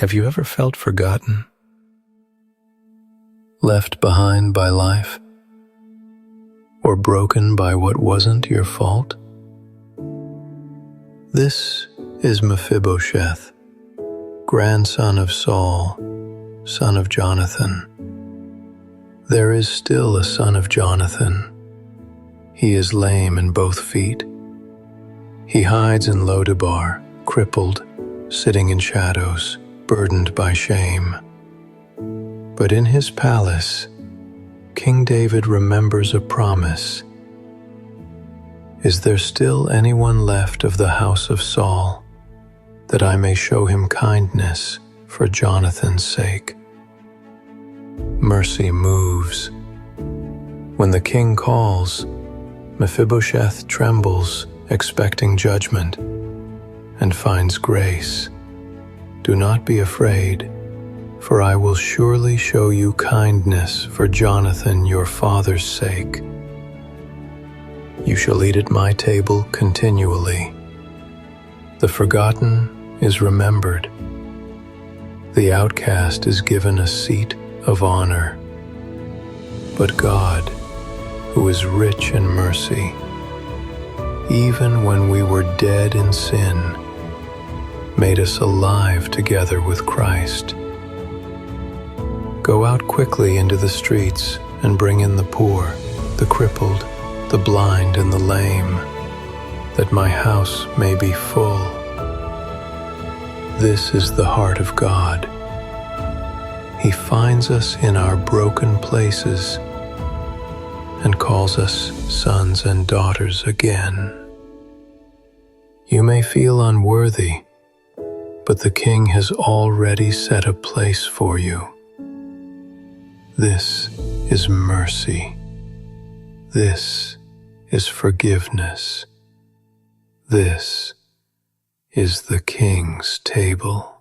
Have you ever felt forgotten? Left behind by life? Or broken by what wasn't your fault? This is Mephibosheth, grandson of Saul, son of Jonathan. There is still a son of Jonathan. He is lame in both feet. He hides in Lodabar, crippled, sitting in shadows, burdened by shame. But in his palace, King David remembers a promise. Is there still anyone left of the house of Saul, that I may show him kindness for Jonathan's sake? Mercy moves. When the king calls, Mephibosheth trembles, expecting judgment, and finds grace. Do not be afraid, for I will surely show you kindness for Jonathan your father's sake. You shall eat at my table continually. The forgotten is remembered. The outcast is given a seat of honor. But God, who is rich in mercy, even when we were dead in sin, made us alive together with Christ. Go out quickly into the streets and bring in the poor, the crippled, the blind and the lame, that my house may be full. This is the heart of God. He finds us in our broken places and calls us sons and daughters again. You may feel unworthy, but the King has already set a place for you. This is mercy. This is forgiveness. This is the King's table.